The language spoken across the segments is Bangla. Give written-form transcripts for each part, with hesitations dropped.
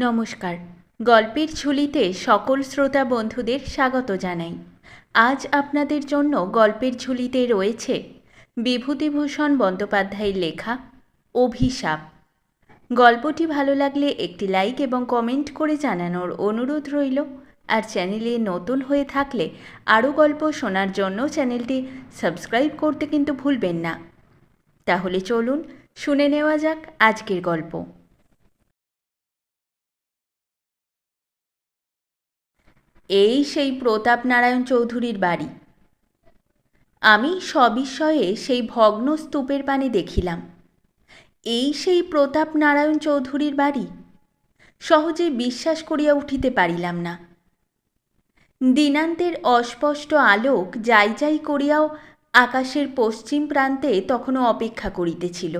নমস্কার। গল্পের ঝুলিতে সকল শ্রোতা বন্ধুদের স্বাগত জানাই। আজ আপনাদের জন্য গল্পের ঝুলিতে রয়েছে বিভূতিভূষণ বন্দ্যোপাধ্যায়ের লেখা অভিশাপ। গল্পটি ভালো লাগলে একটি লাইক এবং কমেন্ট করে জানানোর অনুরোধ রইল। আর চ্যানেলে নতুন হয়ে থাকলে আরও গল্প শোনার জন্য চ্যানেলটি সাবস্ক্রাইব করতে কিন্তু ভুলবেন না। তাহলে চলুন শুনে নেওয়া যাক আজকের গল্প। এই সেই প্রতাপ নারায়ণ চৌধুরীর বাড়ি। আমি সবিস্ময়ে সেই ভগ্ন স্তূপের পানে দেখিলাম। এই সেই প্রতাপ নারায়ণ চৌধুরীর বাড়ি। সহজে বিশ্বাস করিয়া উঠিতে পারিলাম না। দিনান্তের অস্পষ্ট আলোক যাই যাই করিয়াও আকাশের পশ্চিম প্রান্তে তখনও অপেক্ষা করিতেছিল।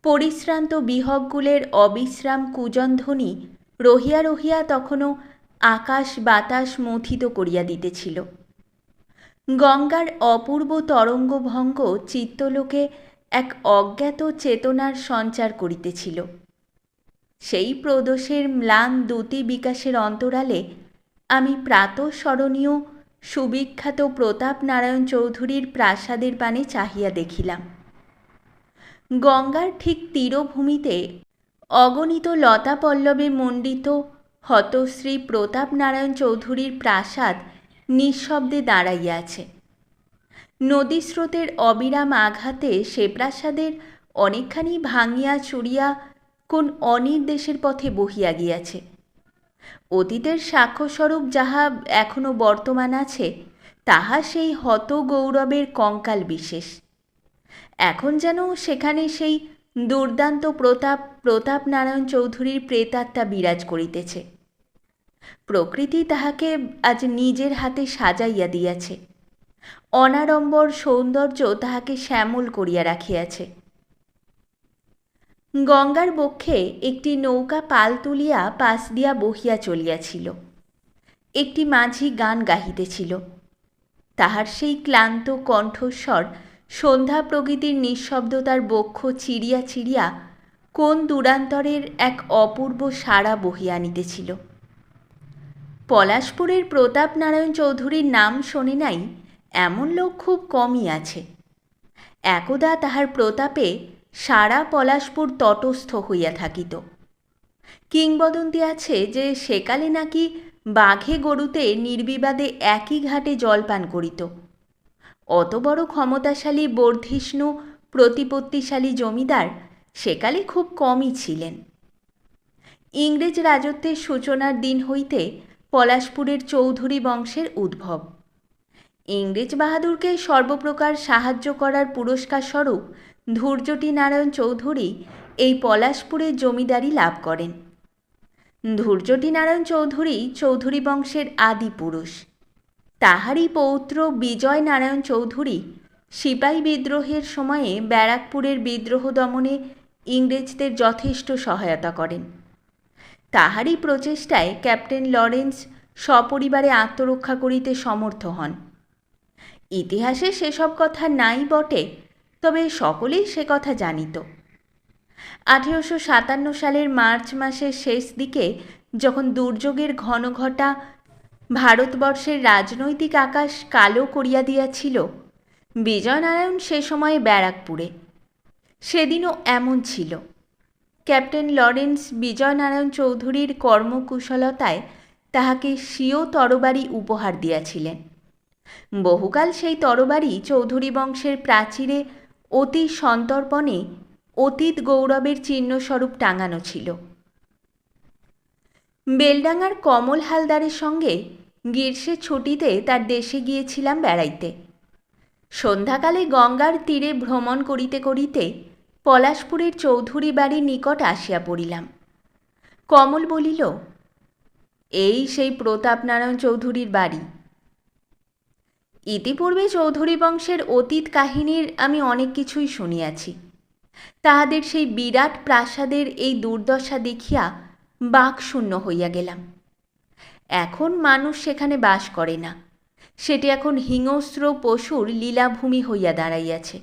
পরিশ্রান্ত বিহগগুলের অবিশ্রাম কুজনধ্বনি রহিয়া রহিয়া তখনও আকাশ বাতাস মথিত করিয়া দিতেছিল। গঙ্গার অপূর্ব তরঙ্গভঙ্গ চিত্তলোকে এক অজ্ঞাত চেতনার সঞ্চার করিতেছিল। সেই প্রদোষের ম্লান দ্যুতি বিকাশের অন্তরালে আমি প্রাতঃস্মরণীয় সুবিখ্যাত প্রতাপ নারায়ণ চৌধুরীর প্রাসাদের পানে চাহিয়া দেখিলাম। গঙ্গার ঠিক তীরভূমিতে অগণিত লতা পল্লবে মণ্ডিত হতশ্রী প্রতাপ নারায়ণ চৌধুরীর প্রাসাদ নিঃশব্দে দাঁড়াইয়া আছে। নদীস্রোতের অবিরাম আঘাতে সে প্রাসাদের অনেকখানি ভাঙিয়া চুরিয়া কোন অনির্দেশের পথে বহিয়া গিয়াছে। অতীতের সাক্ষ্যস্বরূপ যাহা এখনও বর্তমান আছে তাহা সেই হত গৌরবের কঙ্কাল বিশেষ। এখন যেন সেখানে সেই দুর্দান্ত প্রতাপ নারায়ণ চৌধুরীর প্রেতাত্মা বিরাজ করিতেছে। প্রকৃতি তাহাকে আজ নিজের হাতে সাজাইয়া দিয়াছে। অনাড়ম্বর সৌন্দর্য তাহাকে শ্যামল করিয়া রাখিয়াছে। গঙ্গার বক্ষে একটি নৌকা পাল তুলিয়া পাশ দিয়া বহিয়া চলিয়াছিল। একটি মাঝি গান গাহিতেছিল। তাহার সেই ক্লান্ত কণ্ঠস্বর সন্ধ্যা প্রকৃতির নিঃশব্দতার বক্ষ চিরিয়া চিরিয়া কোন দূরান্তরের এক অপূর্ব সাড়া বহিয়া আনিতেছিল। পলাশপুরের প্রতাপ নারায়ণ চৌধুরীর নাম শোনে নাই এমন লোক খুব কমই আছে। একদা তাহার প্রতাপে সারা পলাশপুর তটস্থ হইয়া থাকিত। কিংবদন্তি আছে যে সেকালে নাকি বাঘে গরুতে নির্বিবাদে একই ঘাটে জলপান করিত। অত বড় ক্ষমতাশালী বর্ধিষ্ণু প্রতিপত্তিশালী জমিদার সেকালে খুব কমই ছিলেন। ইংরেজ রাজত্বের সূচনার দিন হইতে পলাশপুরের চৌধুরী বংশের উদ্ভব। ইংরেজ বাহাদুরকে সর্বপ্রকার সাহায্য করার পুরস্কার স্বরূপ ধূর্যটি নারায়ণ চৌধুরী এই পলাশপুরের জমিদারি লাভ করেন। ধূর্যটি নারায়ণ চৌধুরী চৌধুরী বংশের আদি পুরুষ। তাহারই পৌত্র বিজয় নারায়ণ চৌধুরী সিপাহী বিদ্রোহের সময়ে ব্যারাকপুরের বিদ্রোহ দমনে ইংরেজদের যথেষ্ট সহায়তা করেন। তাহারই প্রচেষ্টায় ক্যাপ্টেন লরেন্স সপরিবারে আত্মরক্ষা করিতে সমর্থ হন। ইতিহাসে সেসব কথা নাই বটে, তবে সকলেই সে কথা জানিত। 1857 সালের মার্চ মাসের শেষ দিকে যখন দুর্যোগের ঘনঘটা ভারতবর্ষের রাজনৈতিক আকাশ কালো করিয়া দিয়াছিল, বিজয়নারায়ণ সে সময়ে ব্যারাকপুরে। সেদিনও এমন ছিল। ক্যাপ্টেন লরেন্স বিজয়নারায়ণ চৌধুরীর কর্মকুশলতায় তাহাকে স্বীয় তরবারি উপহার দিয়াছিলেন। বহুকাল সেই তরবারি চৌধুরী বংশের প্রাচীরে অতি সন্তর্পণে অতীত গৌরবের চিহ্নস্বরূপ টাঙানো ছিল। বেলডাঙ্গার কমল হালদারের সঙ্গে গ্রীষ্মের ছুটিতে তার দেশে গিয়েছিলাম বেড়াইতে। সন্ধ্যাকালে গঙ্গার তীরে ভ্রমণ করিতে করিতে পলাশপুরের চৌধুরী বাড়ির নিকট আসিয়া পড়িলাম। কমল বলিল, এই সেই প্রতাপ নারায়ণ চৌধুরীর বাড়ি। ইতিপূর্বে চৌধুরী বংশের অতীত কাহিনীর আমি অনেক কিছুই শুনিয়াছি। তাহাদের সেই বিরাট প্রাসাদের এই দুর্দশা দেখিয়া বাকশূন্য হইয়া গেলাম। এখন মানুষ সেখানে বাস করে না, সেটি এখন হিংস্র পশুর লীলাভূমি হইয়া দাঁড়াইয়াছে।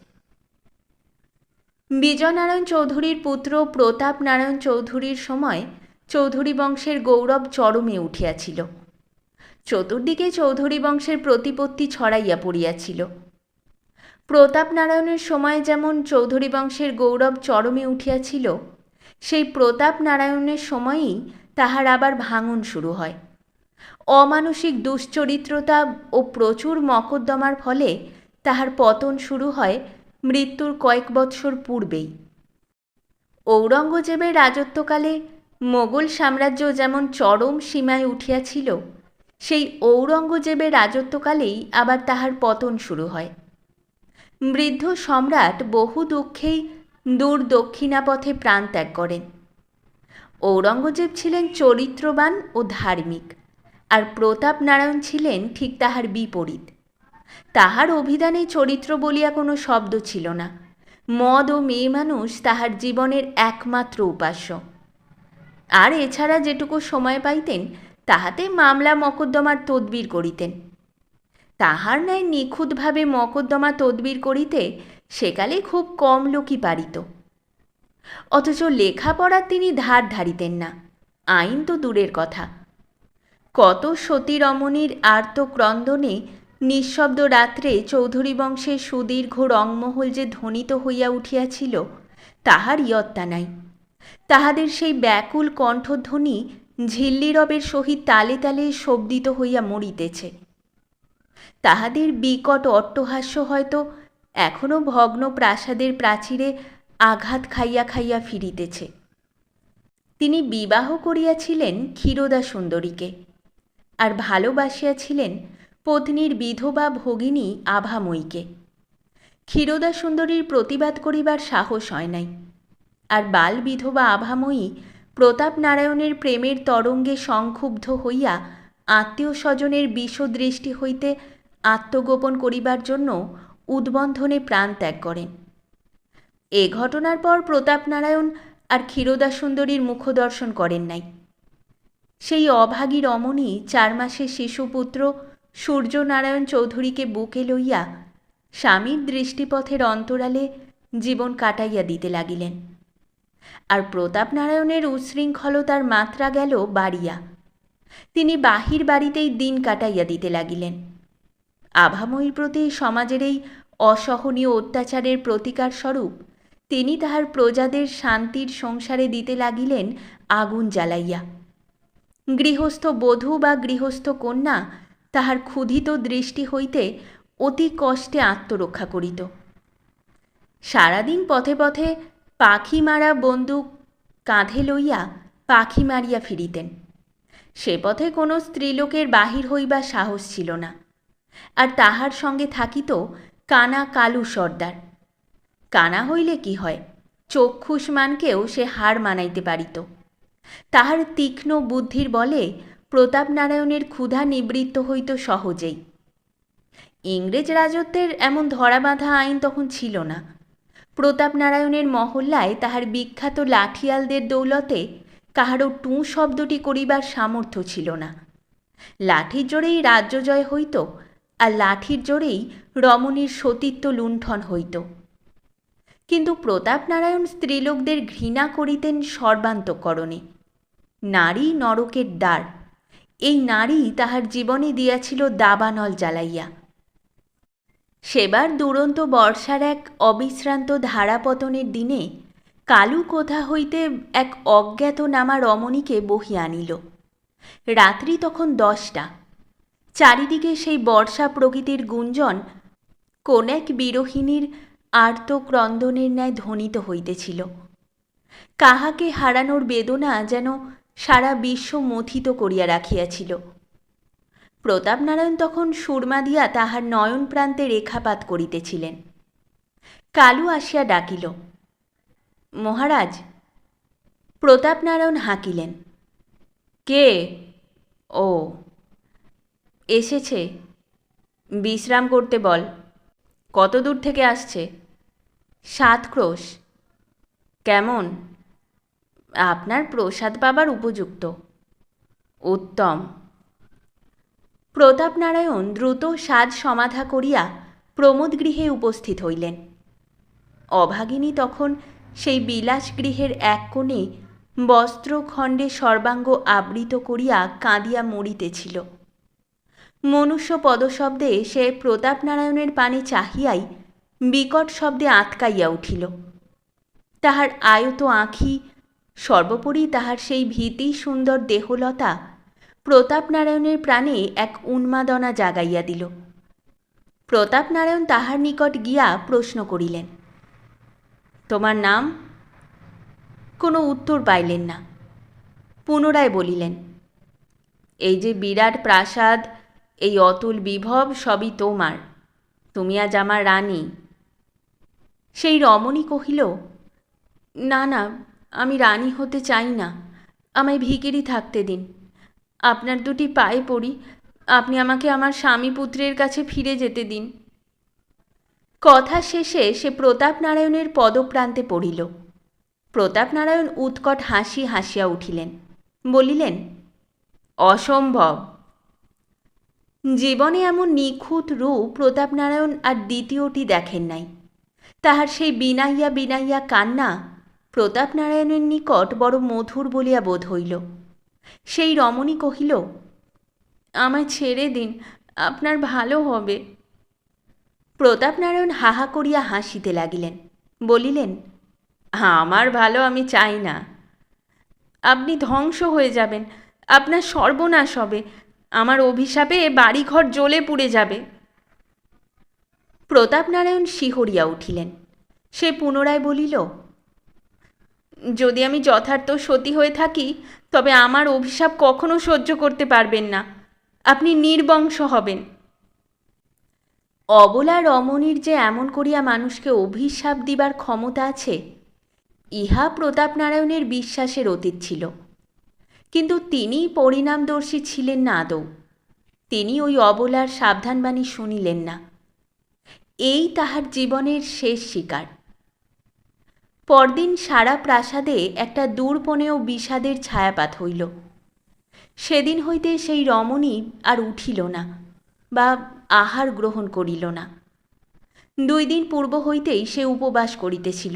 বিজয়নারায়ণ চৌধুরীর পুত্র প্রতাপ নারায়ণ চৌধুরীর সময় চৌধুরী বংশের গৌরব চরমে উঠিয়াছিল। চতুর্দিকে চৌধুরী বংশের প্রতিপত্তি ছড়াইয়া পড়িয়াছিল। প্রতাপ নারায়ণের সময় যেমন চৌধুরী বংশের গৌরব চরমে উঠিয়াছিল, সেই প্রতাপ নারায়ণের সময়েই তাহার আবার ভাঙন শুরু হয়। অমানসিক দুশ্চরিত্রতা ও প্রচুর মকদ্দমার ফলে তাহার পতন শুরু হয় মৃত্যুর কয়েক বৎসর পূর্বেই। ঔরঙ্গজেবের রাজত্বকালে মোগল সাম্রাজ্য যেমন চরম সীমায় উঠিয়াছিল, সেই ঔরঙ্গজেবের রাজত্বকালেই আবার তাহার পতন শুরু হয়। বৃদ্ধ সম্রাট বহু দুঃখেই দূর দক্ষিণাপথে প্রাণ ত্যাগ করেন। ঔরঙ্গজেব ছিলেন চরিত্রবান ও ধার্মিক, আর প্রতাপ নারায়ণ ছিলেন ঠিক তাহার বিপরীত। তাহার অভিধানে চরিত্র বলিয়া কোনো শব্দ ছিল না। মদ ও মেয়ে মানুষ তাহার জীবনের একমাত্র উপাস্য। আর এছাড়া যেটুকু সময় পাইতেন তাহাতে মামলা মকদ্দমার তদবির করিতেন। তাহার ন্যায় নিখুঁতভাবে মকদ্দমা তদবির করিতে সেকালে খুব কম লোকই পারিত। অথচ লেখাপড়ার তিনি ধার ধারিতেন না, আইন তো দূরের কথা। কত সতী রমণীর আর্তক্রন্দনে নিঃশব্দ রাত্রে চৌধুরী বংশের সুদীর্ঘ রংমহল যে ধ্বনিত হইয়া উঠিয়াছিল তাহার ইয়ত্তা নাই। তাহাদের সেই ব্যাকুল কণ্ঠধ্বনি ঝিল্লিরবের সহিত তালে তালে শব্দিত হইয়া মরিতেছে। তাহাদের বিকট অট্টহাস্য হয়তো এখনও ভগ্ন প্রাসাদের প্রাচীরে আঘাত খাইয়া খাইয়া ফিরিতেছে। তিনি বিবাহ করিয়াছিলেন ক্ষীরোদা সুন্দরীকে, আর ভালোবাসিয়াছিলেন পত্নীর বিধবা ভগিনী আভাময়ীকে। ক্ষীরোদা সুন্দরীর প্রতিবাদ করিবার সাহস হয় নাই, আর বাল বিধবা আভাময়ী প্রতাপ নারায়ণের প্রেমের তরঙ্গে সংক্ষুব্ধ হইয়া আত্মীয় স্বজনের বিষদৃষ্টি হইতে আত্মগোপন করিবার জন্য উদ্বন্ধনে প্রাণ ত্যাগ করেন। এ ঘটনার পর প্রতাপ নারায়ণ আর ক্ষীরোদা সুন্দরীর মুখদর্শন করেন নাই। সেই অভাগী রমণী 4 মাসের শিশুপুত্র সূর্যনারায়ণ চৌধুরীকে বুকে লইয়া স্বামীর দৃষ্টিপথের অন্তরালে জীবন কাটাইয়া দিতে লাগিলেন। আর প্রতাপ নারায়ণের উচ্ছৃঙ্খলতার মাত্রা গেল বাড়িয়া। তিনি বাহির বাড়িতেই দিন কাটাইয়া দিতে লাগিলেন। আভাময়ীর প্রতি সমাজের এই অসহনীয় অত্যাচারের প্রতিকার স্বরূপ তিনি তাহার প্রজাদের শান্তির সংসারে দিতে লাগিলেন আগুন জ্বালাইয়া। গৃহস্থ বধূ বা গৃহস্থ কন্যা তাহার ক্ষুধিত দৃষ্টি হইতে অতি কষ্টে আত্মরক্ষা করিত। সারাদিন পথে পথে পাখি মারা বন্দুক কাঁধে লইয়া পাখি মারিয়া ফিরিতেন। সে পথে কোনো স্ত্রীলোকের বাহির হইবার সাহস ছিল না। আর তাহার সঙ্গে থাকিত কানা কালু সর্দার। কানা হইলে কি হয়, চক্ষুষ্মানকেও সে হার মানাইতে পারিত। তাহার তীক্ষ্ণ বুদ্ধির বলে প্রতাপ নারায়ণের ক্ষুধা নিবৃত্ত হইত সহজেই। ইংরেজ রাজত্বের এমন ধরাবাঁধা আইন তখন ছিল না। প্রতাপ নারায়ণের মহল্লায় তাহার বিখ্যাত লাঠিয়ালদের দৌলতে কাহারও টুঁ শব্দটি করিবার সামর্থ্য ছিল না। লাঠির জোরেই রাজ্য জয় হইত, আর লাঠির জোরেই রমণীর সতীত্ব লুণ্ঠন হইত। কিন্তু প্রতাপ নারায়ণ স্ত্রীলোকদের ঘৃণা করিতেন সর্বান্তঃকরণে। নারী নরকের দ্বার, এই নারী তাহার জীবনে দিয়াছিল দাবানল জ্বালাইয়া। সেবার দুরন্ত বর্ষার এক অবিশ্রান্ত ধারাপতনের দিনে কালু কোথা হইতে এক অজ্ঞাত নামা রমণীকে বহিয়া আনিল। রাত্রি তখন 10টা। চারিদিকে সেই বর্ষা প্রকৃতির গুঞ্জন কোন এক বিরহিণীর আর্তক্রন্দনের ন্যায় ধ্বনিত হইতেছিল। কাহাকে হারানোর বেদনা যেন সারা বিশ্ব মথিত করিয়া রাখিয়াছিল। প্রতাপ নারায়ণ তখন সুরমা দিয়া তাহার নয়ন প্রান্তে রেখাপাত করিতেছিলেন। কালু আসিয়া ডাকিল, মহারাজ। প্রতাপ নারায়ণ হাঁকিলেন, কে? ও এসেছে, বিশ্রাম করতে বল। কত দূর থেকে আসছে? 7 ক্রোশ। কেমন? আপনার প্রসাদ পাবার উপযুক্ত। উত্তম। প্রতাপ নারায়ণ দ্রুত সাজ সমাধা করিয়া প্রমোদ গৃহে উপস্থিত হইলেন। অভাগিনী তখন সেই বিলাস গৃহের এক কোণে বস্ত্রখণ্ডে সর্বাঙ্গ আবৃত করিয়া কাঁদিয়া মরিতেছিল। মনুষ্য পদশব্দে সে প্রতাপনারায়ণের পানে চাহিয়াই বিকট শব্দে আঁতকাইয়া উঠিল। তাহার আয়ত আঁখি, সর্বোপরি তাহার সেই ভীতি সুন্দর দেহলতা প্রতাপনারায়ণের প্রাণে এক উন্মাদনা জাগাইয়া দিল। প্রতাপনারায়ণ তাহার নিকট গিয়া প্রশ্ন করিলেন, তোমার নাম? কোনো উত্তর পাইলেন না। পুনরায় বলিলেন, এই যে বিরাট প্রাসাদ, এই অতুল বিভব সবই তোমার, তুমি আজ আমার রানী। সেই রমণী কহিল, না না, আমি রানী হতে চাই না, আমায় ভিখিরি থাকতে দিন। আপনার দুটি পায়ে পড়ি, আপনি আমাকে আমার স্বামী পুত্রের কাছে ফিরে যেতে দিন। কথা শেষে সে প্রতাপনারায়ণের পদপ্রান্তে পড়িল। প্রতাপনারায়ণ উৎকট হাসি হাসিয়া উঠিলেন, বলিলেন, অসম্ভব। জীবনে এমন নিখুঁত রূপ প্রতাপনারায়ণ আর দ্বিতীয়টি দেখেন নাই। তাহার সেই বিনাইয়া বিনাইয়া কান্না প্রতাপনারায়ণের নিকট বড় মধুর বলিয়া বোধ হইল। সেই রমণী কহিল, আমায় ছেড়ে দিন, আপনার ভালো হবে। প্রতাপনারায়ণ হাহা করিয়া হাসিতে লাগিলেন, বলিলেন, আমার ভালো আমি চাই না। আপনি ধ্বংস হয়ে যাবেন, আপনার সর্বনাশ হবে, আমার অভিশাপে বাড়িঘর জ্বলে পুড়ে যাবে। প্রতাপনারায়ণ শিহরিয়া উঠিলেন। সে পুনরায় বলিল, যদি আমি যথার্থ সতী হয়ে থাকি, তবে আমার অভিশাপ কখনো সহ্য করতে পারবেন না, আপনি নির্বংশ হবেন। অবলা রমণীর যে এমন করিয়া মানুষকে অভিশাপ দিবার ক্ষমতা আছে, ইহা প্রতাপনারায়ণের বিশ্বাসের অতীত ছিল। কিন্তু তিনি পরিণামদর্শী ছিলেন না আদৌ। তিনি ওই অবলার সাবধানবাণী শুনিলেন না। এই তাহার জীবনের শেষ শিকার। পরদিন সারা প্রাসাদে একটা দূরপনেও বিষাদের ছায়াপাত হইল। সেদিন হইতে সেই রমণী আর উঠিল না বা আহার গ্রহণ করিল না। 2 দিন পূর্ব হইতেই সে উপবাস করিতেছিল।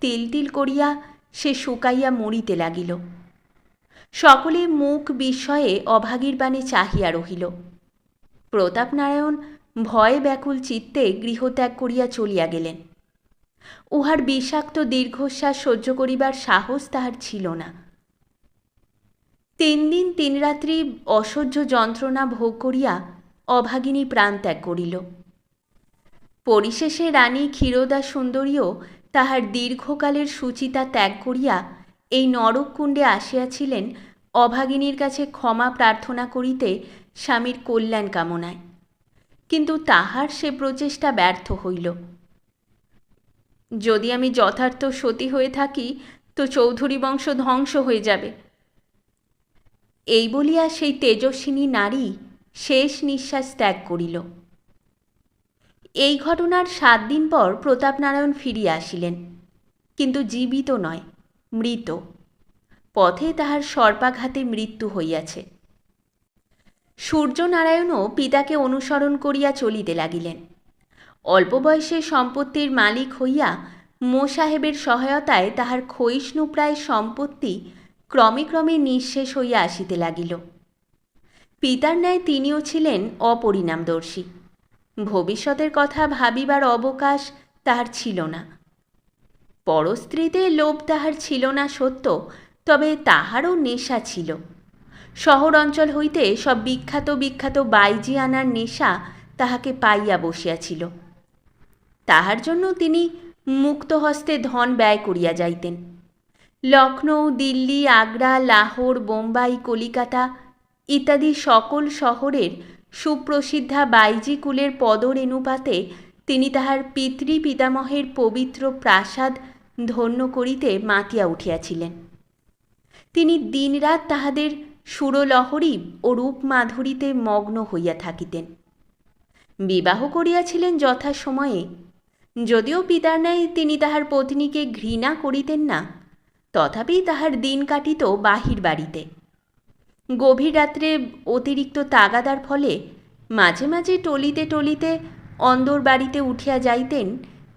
তিল তিল করিয়া সে শুকাইয়া মরিতে লাগিল। সকলে মুখ বিস্ময়ে অভাগীর পানে চাহিয়া রহিল। প্রতাপনারায়ণ ভয়ে ব্যাকুল চিত্তে গৃহত্যাগ করিয়া চলিয়া গেলেন। উহার বিষাক্ত দীর্ঘশ্বাস সহ্য করিবার সাহস তাহার ছিল না। 3 দিন 3 রাত্রি অসহ্য যন্ত্রণা ভোগ করিয়া অভাগিনী প্রাণত্যাগ করিল। পরিশেষে রানী ক্ষীরোদা সুন্দরীও তাহার দীর্ঘকালের সুচিতা ত্যাগ করিয়া এই নরককুণ্ডে আসিয়াছিলেন অভাগিনীর কাছে ক্ষমা প্রার্থনা করিতে, স্বামীর কল্যাণ কামনায়। কিন্তু তাহার সে প্রচেষ্টা ব্যর্থ হইল। যদি আমি যথার্থ সতী হয়ে থাকি, তো চৌধুরী বংশ ধ্বংস হয়ে যাবে। এই বলিয়া সেই তেজস্বিনী নারী শেষ নিঃশ্বাস ত্যাগ করিল। এই ঘটনার 7 দিন পর প্রতাপনারায়ণ ফিরিয়া আসিলেন, কিন্তু জীবিত নয়, মৃত। পথে তাহার সর্পাঘাতে মৃত্যু হইয়াছে। সূর্যনারায়ণও পিতাকে অনুসরণ করিয়া চলিতে লাগিলেন। অল্প বয়সে সম্পত্তির মালিক হইয়া মোসাহেবের সহায়তায় তাহার ক্ষয়িষ্ণুপ্রায় সম্পত্তি ক্রমে ক্রমে নিঃশেষ হইয়া আসিতে লাগিল। পিতার ন্যায় তিনিও ছিলেন অপরিণামদর্শী। ভবিষ্যতের কথা ভাবিবার অবকাশ তাহার ছিল না। পরস্ত্রীতে লোভ তাহার ছিল না সত্য, তবে তাহারও নেশা ছিল। শহর অঞ্চল হইতে সব বিখ্যাত বিখ্যাত বাইজি আনার নেশা তাহাকে পাইয়া বসিয়াছিল। তাহার জন্য তিনি মুক্ত হস্তে ধন ব্যয় করিয়া যাইতেন। লখনৌ, দিল্লি, আগ্রা, লাহোর, বোম্বাই, কলিকাতা ইত্যাদি সকল শহরের সুপ্রসিদ্ধা বাইজি কুলের পদরেণুপাতে তিনি তাহার পিতৃ পিতামহের পবিত্র প্রাসাদ ধন্য করিতে মাতিয়া উঠিয়াছিলেন। তিনি দিনরাত তাহাদের সুরলহরী ও রূপমাধুরীতে মগ্ন হইয়া থাকিতেন। বিবাহ করিয়াছিলেন যথাসময়ে। যদিও পিতার ন্যায় তিনি তাহার পত্নীকে ঘৃণা করিতেন না, তথাপি তাহার দিন কাটিত বাহির বাড়িতে। গভীর রাত্রে অতিরিক্ত তাগাদার ফলে মাঝে মাঝে টলিতে টলিতে অন্দর বাড়িতে উঠিয়া যাইতেন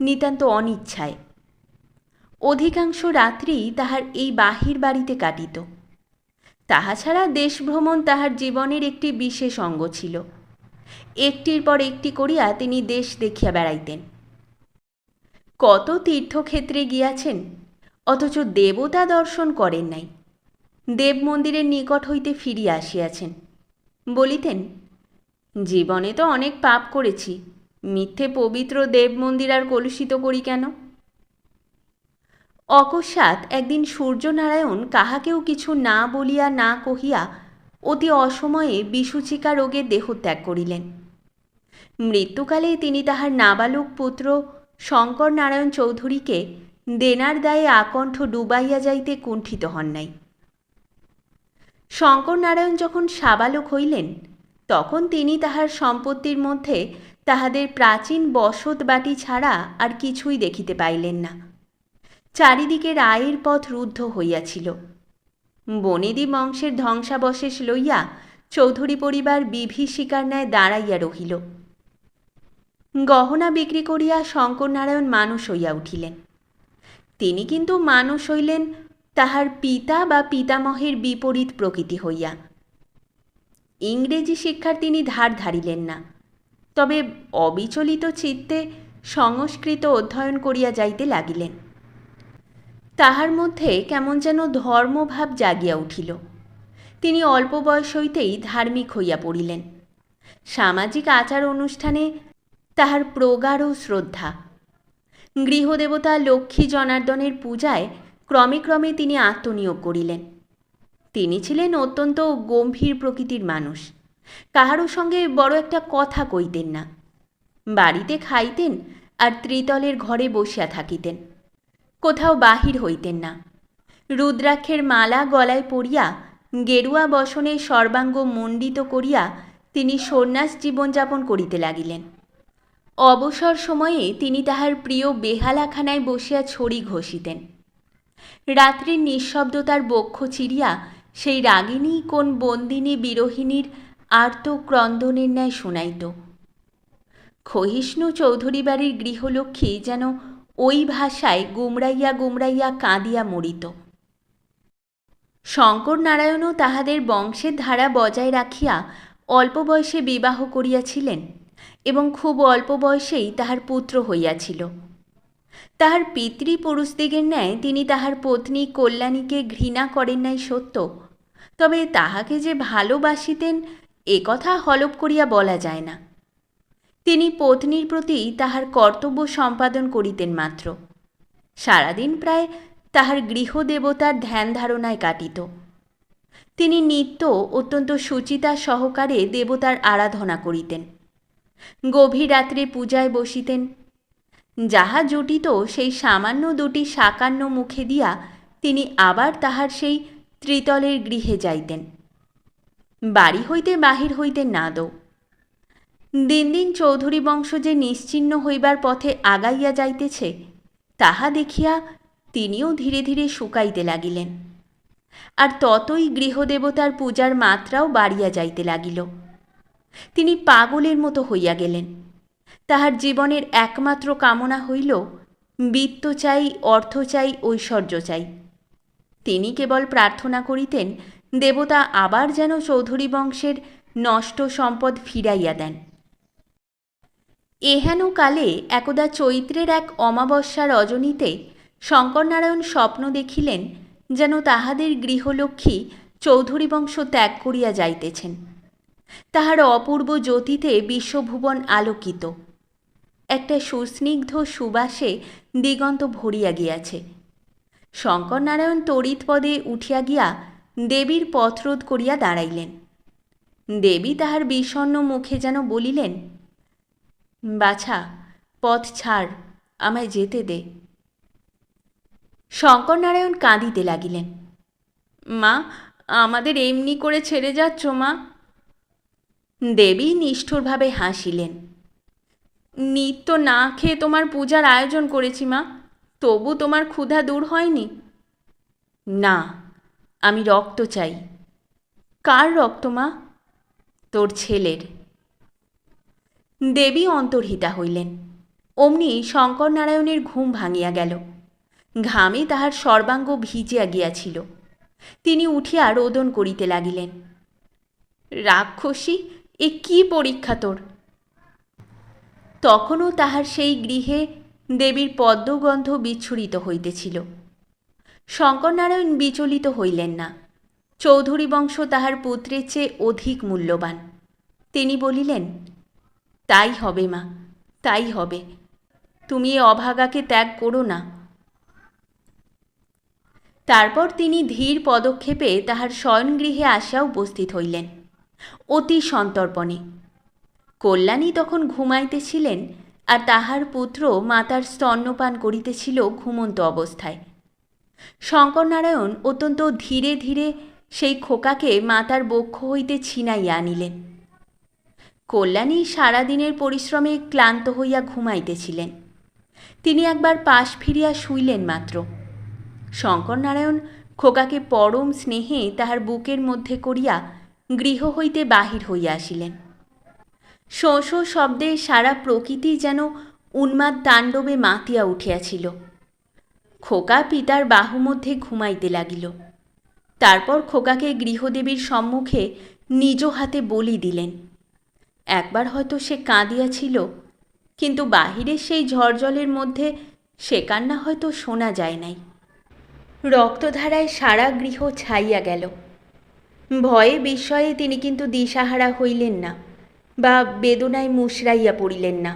নিতান্ত অনিচ্ছায়। অধিকাংশ রাত্রি তাহার এই বাহির বাড়িতে কাটিত। তাহা ছাড়া দেশভ্রমণ তাহার জীবনের একটি বিশেষ অঙ্গ ছিল। একটির পর একটি করিয়া তিনি দেশ দেখিয়া বেড়াইতেন। কত তীর্থক্ষেত্রে গিয়াছেন, অথচ দেবতা দর্শন করেন নাই। দেব মন্দিরের নিকট হইতে ফিরিয়া আসিয়াছেন। বলিতেন, জীবনে তো অনেক পাপ করেছি, মিথ্যে পবিত্র দেব মন্দির আর কলুষিত করি কেন? অকস্মাৎ একদিন সূর্যনারায়ণ কাহাকেও কিছু না বলিয়া না কহিয়া অতি অসময়ে বিসূচিকা রোগে দেহত্যাগ করিলেন। মৃত্যুকালে তিনি তাহার নাবালক পুত্র শঙ্কর নারায়ণ চৌধুরীকে দেনার দায়ে আকণ্ঠ ডুবাইয়া যাইতে কুণ্ঠিত হন নাই। শঙ্কর নারায়ণ যখন সাবালক হইলেন, তখন তিনি তাহার সম্পত্তির মধ্যে তাহাদের প্রাচীন বসত বাটি ছাড়া আর কিছুই দেখিতে পাইলেন না। চারিদিকে আয়ের পথ রুদ্ধ হইয়াছিল। বনেদি বংশের ধ্বংসাবশেষ লইয়া চৌধুরী পরিবার বিভীষিকার ন্যায় দাঁড়াইয়া রহিল। গহনা বিক্রি করিয়া শঙ্কর নারায়ণ মানুষ হইয়া উঠিলেন। তিনি কিন্তু মানুষ হইলেন তাহার পিতা বা পিতামহের বিপরীত প্রকৃতি হইয়া। ইংরেজি শিক্ষার তিনি ধার ধারিলেন না, তবে অবিচলিত চিত্তে সংস্কৃত অধ্যয়ন করিয়া যাইতে লাগিলেন। তাহার মধ্যে কেমন যেন ধর্মভাব জাগিয়া উঠিল। তিনি অল্প বয়স হইতেই ধার্মিক হইয়া পড়িলেন। সামাজিক আচার অনুষ্ঠানে তাহার প্রগাঢ় শ্রদ্ধা। গৃহদেবতা লক্ষ্মী জনার্দনের পূজায় ক্রমে ক্রমে তিনি আত্মনিয়োগ করিলেন। তিনি ছিলেন অত্যন্ত গম্ভীর প্রকৃতির মানুষ। কাহারও সঙ্গে বড় একটা কথা কইতেন না। বাড়িতে খাইতেন আর ত্রিতলের ঘরে বসিয়া থাকিতেন। কোথাও বাহির হইতেন না। রুদ্রাক্ষের মালা গলায় পরিয়া গেরুয়া বসনে সর্বাঙ্গ মণ্ডিত করিয়া তিনি সন্ন্যাস জীবনযাপন করিতে লাগিলেন। অবসর সময়ে তিনি তাহার প্রিয় বেহালাখানায় বসিয়া ছড়ি ঘষিতেন। রাত্রির নিঃশব্দতার বক্ষ চিরিয়া সেই রাগিনী কোন বন্দিনী বিরোহিণীর আর্ত ক্রন্দনের ন্যায় শোনাইত। ক্ষয়িষ্ণু চৌধুরী বাড়ির গৃহলক্ষ্মী যেন ওই ভাষায় গুমরাইয়া গুমরাইয়া কাঁদিয়া মরিত। শঙ্কর নারায়ণও তাহাদের বংশের ধারা বজায় রাখিয়া অল্প বয়সে বিবাহ করিয়াছিলেন এবং খুব অল্প বয়সেই তাহার পুত্র হইয়াছিল। তাহার পিতৃপুরুষদিগের ন্যায় তিনি তাহার পত্নী কল্যাণীকে ঘৃণা করেন নাই সত্য, তবে তাহাকে যে ভালোবাসিতেন এ কথা হলফ করিয়া বলা যায় না। তিনি পত্নীর প্রতি তাহার কর্তব্য সম্পাদন করিতেন মাত্র। সারাদিন প্রায় তাহার গৃহদেবতার ধ্যান ধারণায় কাটিত। তিনি নিত্য অত্যন্ত সুচিতা সহকারে দেবতার আরাধনা করিতেন। গভীর রাত্রে পূজায় বসিতেন। যাহা জুটিত সেই সামান্য দুটি সাকান্ন মুখে দিয়া তিনি আবার তাহার সেই ত্রিতলের গৃহে যাইতেন। বাড়ি হইতে বাহির হইতেন না দৌ। দিন দিন চৌধুরী বংশ যে নিশ্চিহ্ন হইবার পথে আগাইয়া যাইতেছে, তাহা দেখিয়া তিনিও ধীরে ধীরে শুকাইতে লাগিলেন। আর ততই গৃহদেবতার পূজার মাত্রাও বাড়িয়া যাইতে লাগিল। তিনি পাগলের মতো হইয়া গেলেন। তাহার জীবনের একমাত্র কামনা হইল বিত্ত চাই, অর্থ চাই, ঐশ্বর্য চাই। তিনি কেবল প্রার্থনা করিতেন দেবতা আবার যেন চৌধুরী বংশের নষ্ট সম্পদ ফিরাইয়া দেন। এহেন কালে একদা চৈত্রের এক অমাবস্যা রজনীতে শঙ্কর নারায়ণ স্বপ্ন দেখিলেন যেন তাহাদের গৃহলক্ষ্মী চৌধুরী বংশ ত্যাগ করিয়া যাইতেছেন। তাহার অপূর্ব জ্যোতিতে বিশ্বভুবন আলোকিত। একটা সুস্নিগ্ধ সুবাসে দিগন্ত ভরিয়া গিয়াছে। শঙ্কর নারায়ণ তড়িৎপদে উঠিয়া গিয়া দেবীর পথরোধ করিয়া দাঁড়াইলেন। দেবী তাহার বিষণ্ণ মুখে যেন বলিলেন, বাছা, পথ ছাড়, আমায় যেতে দে। শঙ্কর নারায়ণ কাঁদিতে লাগিলেন। মা, আমাদের এমনি করে ছেড়ে যাচ্ছ মা? দেবী নিষ্ঠুরভাবে হাসিলেন। নিত্য না খেয়ে তোমার পূজার আয়োজন করেছি মা, তবু তোমার ক্ষুধা দূর হয়নি? না, আমি রক্ত চাই। কার রক্ত মা? তোর ছেলের। দেবী অন্তর্হিতা হইলেন। অমনি শঙ্কর নারায়ণের ঘুম ভাঙিয়া গেল। ঘামে তাহার সর্বাঙ্গ ভিজিয়া গিয়াছিল। তিনি উঠিয়া রোদন করিতে লাগিলেন। রাক্ষসী, এ কি পরীক্ষা তোর? তখনও তাহার সেই গৃহে দেবীর পদ্মগন্ধ বিচ্ছুরিত হইতেছিল। শঙ্করনারায়ণ বিচলিত হইলেন না। চৌধুরী বংশ তাহার পুত্রের চেয়ে অধিক মূল্যবান। তিনি বলিলেন, তাই হবে মা, তাই হবে। তুমি এ অভাগাকে ত্যাগ করো না। তারপর তিনি ধীর পদক্ষেপে তাহার শয়নগৃহে আসিয়া উপস্থিত হইলেন, অতি সন্তর্পণে। কল্যাণী তখন ঘুমাইতেছিলেন, আর তাহার পুত্র মাতার স্তন্যপান করিতেছিল ঘুমন্ত অবস্থায়। শঙ্করনারায়ণ অত্যন্ত ধীরে ধীরে সেই খোকাকে মাতার বক্ষ হইতে ছিনাইয়া আনিলেন। কল্যাণী সারাদিনের পরিশ্রমে ক্লান্ত হইয়া ঘুমাইতেছিলেন। তিনি একবার পাশ ফিরিয়া শুইলেন মাত্র। শঙ্করনারায়ণ খোকাকে পরম স্নেহে তাহার বুকের মধ্যে করিয়া গৃহ হইতে বাহির হইয়া আসিলেন। শোঁ শোঁ শব্দে সারা প্রকৃতি যেন উন্মাদ তাণ্ডবে মাতিয়া উঠিয়াছিল। খোকা পিতার বাহু মধ্যে ঘুমাইতে লাগিল। তারপর খোকাকে গৃহদেবীর সম্মুখে নিজ হাতে বলি দিলেন। একবার হয়তো সে কাঁদিয়াছিল, কিন্তু বাহিরের সেই ঝড়জলের মধ্যে সে কান্না হয়তো শোনা যায় নাই। রক্তধারায় সারা গৃহ ছাইয়া গেল। ভয়ে বিস্ময়ে তিনি কিন্তু দিশাহারা হইলেন না, বা বেদনায় মুশরাইয়া পড়িলেন না।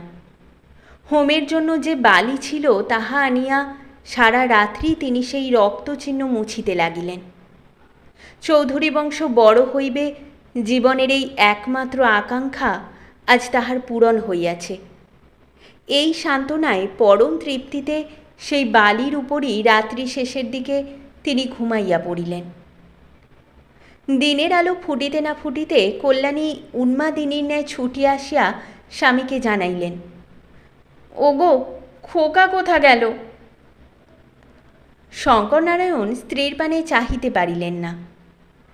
হোমের জন্য যে বালি ছিল তাহা আনিয়া সারা রাত্রি তিনি সেই রক্তচিহ্ন মুছিতে লাগিলেন। চৌধুরী বংশ বড় হইবে, জীবনের এই একমাত্র আকাঙ্ক্ষা আজ তাহার পূরণ হইয়াছে। এই সান্ত্বনায় পরম তৃপ্তিতে সেই বালির উপরই রাত্রি শেষের দিকে তিনি ঘুমাইয়া পড়িলেন। দিনের আলো ফুটিতে না ফুটিতে কল্যাণী উন্মাদিনীর ন্যায় ছুটিয়া আসিয়া স্বামীকে জানাইলেন, ওগো, খোকা কোথা গেল? শঙ্করনারায়ণ স্ত্রীর পানে চাহিতে পারিলেন না।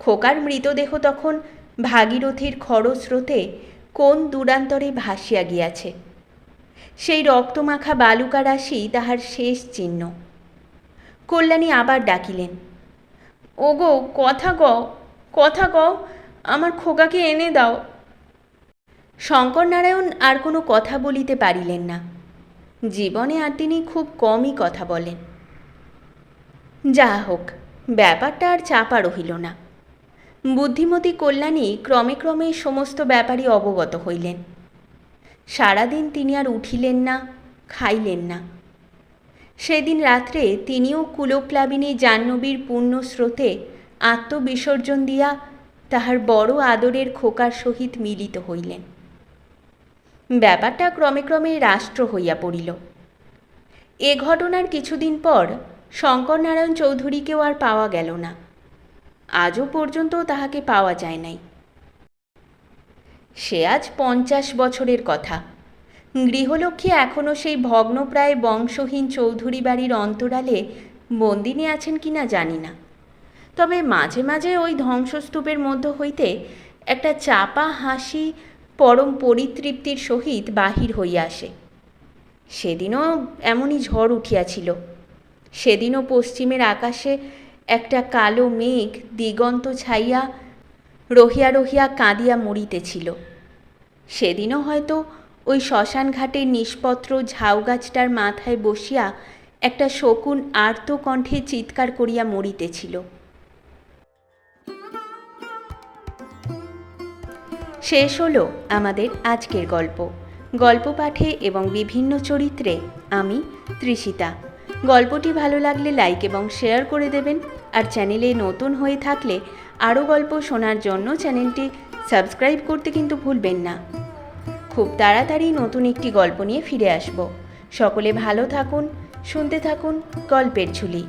খোকার মৃতদেহ তখন ভাগীরথীর খরস্রোতে কোন দূরান্তরে ভাসিয়া গিয়াছে। সেই রক্তমাখা বালুকা রাশি তাহার শেষ চিহ্ন। কল্যাণী আবার ডাকিলেন, ওগো, কথা কও, কথা কও, আমার খোকাকে এনে দাও। শঙ্করনারায়ণ আর কোনো কথা বলিতে পারিলেন না। জীবনে আর তিনি খুব কমই কথা বলেন। যা হোক, ব্যাপারটা আর চাপা রহিল না। বুদ্ধিমতী কল্যাণী ক্রমে ক্রমে সমস্ত ব্যাপারই অবগত হইলেন। সারাদিন তিনি আর উঠিলেন না, খাইলেন না। সেদিন রাত্রে তিনিও কুলপ্লাবিনী জাহ্নবীর পূর্ণ স্রোতে আত্মবিসর্জন দিয়া তাহার বড় আদরের খোকার সহিত মিলিত হইলেন। ব্যাপারটা ক্রমে ক্রমে রাষ্ট্র হইয়া পড়িল। এ ঘটনার কিছুদিন পর শঙ্করনারায়ণ চৌধুরীকেও আর পাওয়া গেল না। আজও পর্যন্ত তাহাকে পাওয়া যায় নাই। সে আজ 50 বছরের কথা। গৃহলক্ষ্মী এখনও সেই ভগ্নপ্রায় বংশহীন চৌধুরী বাড়ির অন্তরালে বন্দিনী আছেন কিনা জানি না। তবে মাঝে মাঝে ওই ধ্বংসস্তূপের মধ্য হইতে একটা চাপা হাসি পরম পরিতৃপ্তির সহিত বাহির হইয়া আসে। সেদিনও এমনই ঝড় উঠিয়াছিল। সেদিনও পশ্চিমের আকাশে একটা কালো মেঘ দিগন্ত ছাইয়া রহিয়া রহিয়া কাঁদিয়া মরিতেছিল। সেদিনও হয়তো ওই শ্মশান ঘাটের নিষ্পত্র ঝাউগাছটার মাথায় বসিয়া একটা শকুন আর্ত কণ্ঠে চিৎকার করিয়া মরিতেছিল। শেষ হলো আমাদের আজকের গল্প। গল্প পাঠে এবং বিভিন্ন চরিত্রে আমি তৃষিতা। গল্পটি ভালো লাগলে লাইক এবং শেয়ার করে দেবেন। আর চ্যানেলে নতুন হয়ে থাকলে আরও গল্প শোনার জন্য চ্যানেলটি সাবস্ক্রাইব করতে কিন্তু ভুলবেন না। খুব তাড়াতাড়ি নতুন একটি গল্প নিয়ে ফিরে আসব। সকলে ভালো থাকুন, শুনতে থাকুন গল্পের ঝুলি।